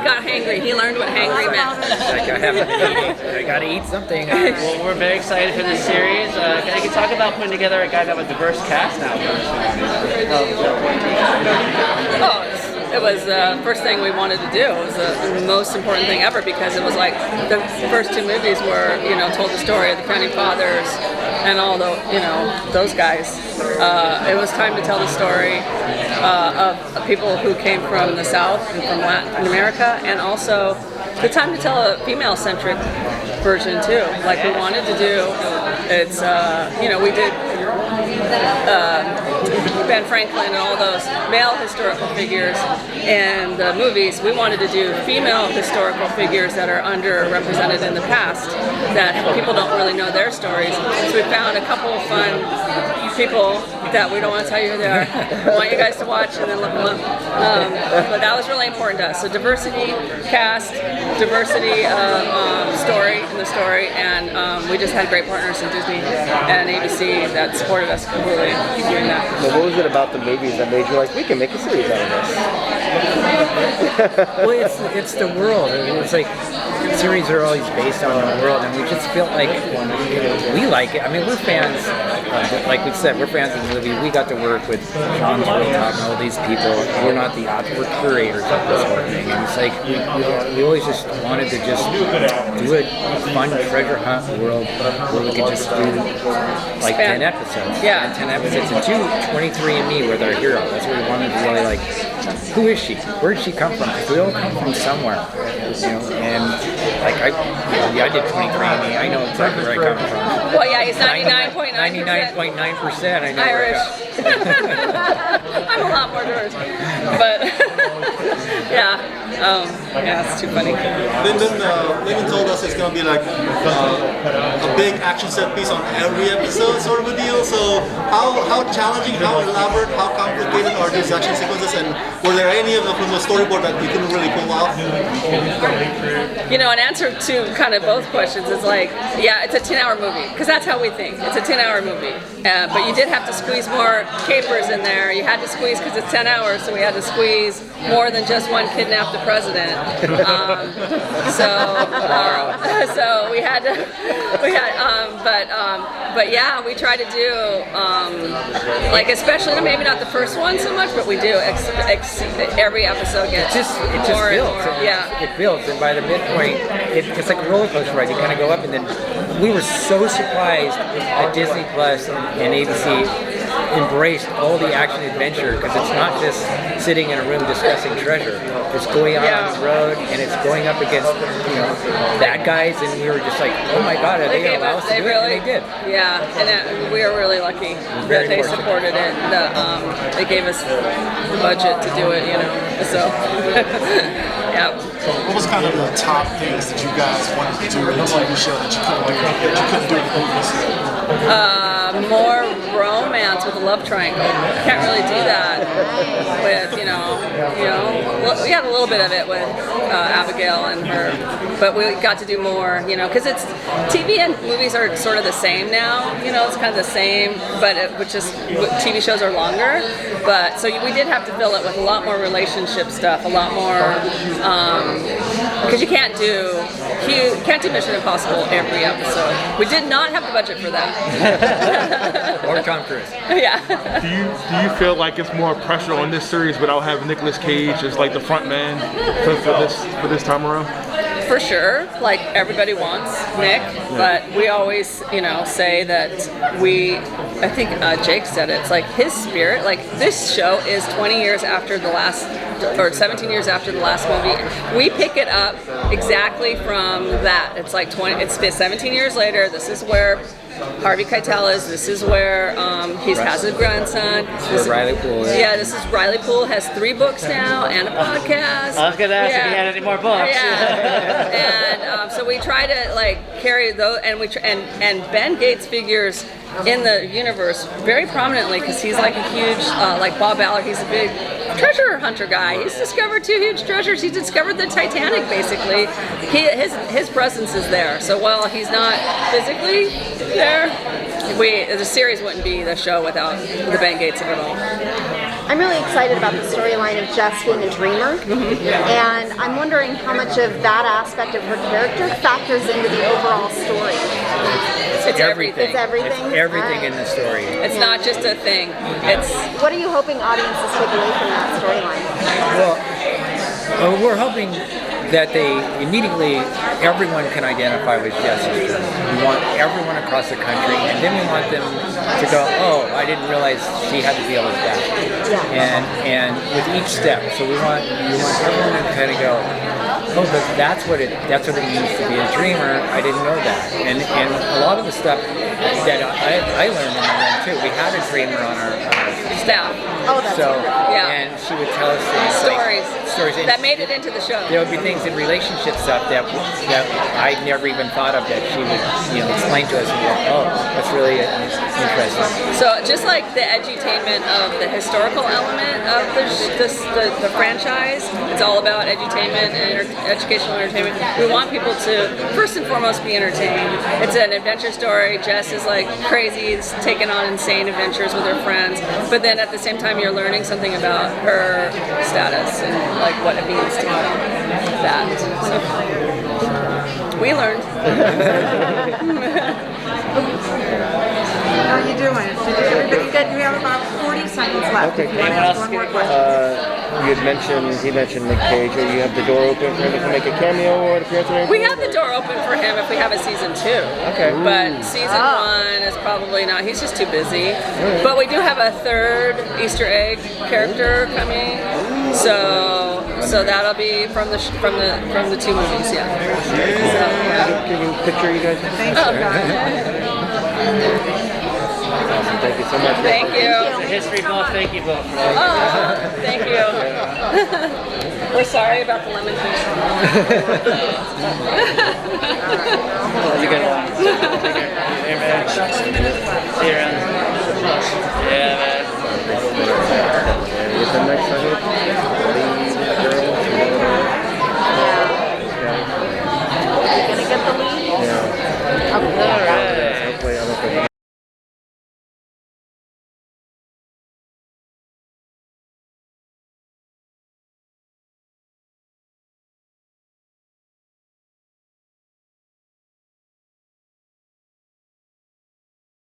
got hangry. He learned what hangry meant. Like I gotta eat something. Well, we're very excited for this series. Can you talk about putting together a kind of a diverse cast now? Oh, it was the first thing we wanted to do. It was the most important thing ever because it was like the first two movies were, told the story of the founding fathers and all the, those guys. It was time to tell the story of people who came from the South and from Latin America, and also the time to tell a female-centric version too. Like we wanted to do, it's, we did Ben Franklin and all those male historical figures in the movies. We wanted to do female historical figures that are underrepresented in the past, that people don't really know their stories. So we found a couple of fun people that we don't want to tell you who they are. I want you guys to watch and then look them up. But that was really important to us. So diversity, cast, diversity of story in the story, and we just had great partners in Disney and ABC that supported us completely doing that. Well, what was it about the movies that made you like, we can make a series out of this? Well, it's the world. It's like series are always based on the world, and we just feel like we like it. I mean, we're fans. Like we said, we're fans of the movie. We got to work with John Turteltaub and all these people. We're not the authors, we're curators of this whole thing. And it's like we always just wanted to just do a fun treasure hunt world where we could just do like 10 episodes. Yeah. And 10 episodes and do 23andMe with our hero. That's what we wanted to really like. Who is she? Where did she come from? Because we all come from somewhere, and like I did 23andMe. I know exactly where I come from. Well, yeah, he's 99.9%. 99.9%. I know. Irish. I'm a lot more diverse, but yeah, it's too funny. Lyndon told us it's gonna be like a big action set piece on every episode, sort of a deal. So how challenging, how elaborate, how complicated are these action sequences, and were there any of them from the storyboard that you couldn't really pull off? In answer to kind of both questions, it's like, yeah, it's a 10-hour movie, because that's how we think. It's a 10-hour movie. But you did have to squeeze more capers in there. You had to squeeze, because it's 10 hours, so we had to squeeze more than just one kidnapped the president. So we had to, but yeah, we try to do, especially maybe not the first one so much, but we do every episode gets it just more builds. and more. Yeah. It builds, and by the midpoint, it's like a roller coaster ride. You kind of go up, and then we were so surprised that Disney Plus and ABC embraced all the action adventure, because it's not just sitting in a room discussing treasure. It's going out on the road, and it's going up against bad guys, and we were just like, oh my God, are they going to allow us to do it? And they did. Yeah, and we are really lucky that they supported it. They gave us the budget to do it, so yeah. What was kind of the top things that you guys wanted to do in the TV show that you couldn't do in the movies? More romance with a love triangle. Can't really do that with, we had a little bit of it with Abigail and her, but we got to do more, because it's, TV and movies are sort of the same now, it's kind of the same, but TV shows are longer, but so we did have to fill it with a lot more relationship stuff, a lot more, because you can't do Mission Impossible every episode. We did not have the budget for that. Or Tom Cruise. Yeah. Do you feel like it's more pressure on this series without having Nicolas Cage as like the front man for this time around? For sure, like everybody wants Nick, but we always, say that I think Jake said it, it's like his spirit, like this show is 20 years after the last, or 17 years after the last movie. We pick it up exactly from that. It's like 17 years later, this is where Harvey Keitel is. This is where he has a grandson. This is Riley Poole. Yeah, this is Riley Poole, has 3 books now and a podcast. I was going to ask if he had any more books. Yeah, and so we try to carry those, and Ben Gates figures in the universe very prominently, because he's like a huge, like Bob Ballard, he's a big treasure hunter guy. He's discovered 2 huge treasures. He discovered the Titanic, basically. His presence is there. So while he's not physically there, the series wouldn't be the show without the Ben Gates of it all. I'm really excited about the storyline of Jess being a dreamer, and I'm wondering how much of that aspect of her character factors into the overall story. It's everything. It's everything? It's everything Alright. in the story. It's not just a thing. It's What are you hoping audiences take away from that storyline? Well, we're hoping that they immediately, everyone can identify with Jess's journey. We want everyone across the country, and then we want them to go, oh, I didn't realize she had to deal with that. And with each step, so we want everyone to kind of go, oh, but that's what it means to be a dreamer. I didn't know that. And a lot of the stuff that I learned in the room too. We had a dreamer on our staff. Oh, that's so, Yeah. and she would tell us things stories and that made it into the show. there would be things in relationship stuff that I'd never even thought of that she would explain to us and go, oh, that's really interesting. So just like the edutainment of the historical element of the franchise, it's all about edutainment and educational entertainment. We want people to first and foremost be entertained. It's an adventure story. Jess is like crazy, taking on insane adventures with her friends, but then at the same time you're learning something about her status and like what it means to that. We learned. How are you doing? Everybody good? We have about 40 seconds left. Okay. If you want to ask one more question. He mentioned Nick Cage. Or you have the door open for him to make a cameo or an appearance or anything? We have the door open for him if we have a season 2. Okay. But season 1 is probably not. He's just too busy. But we do have a third Easter egg character coming. So that'll be from the 2 movies. Yeah. Can you picture you guys? Thanks, you guys. Awesome. Thank you so much. Thank you. It's a history buff. Thank you both. Oh, thank you. We're sorry about the lemon juice.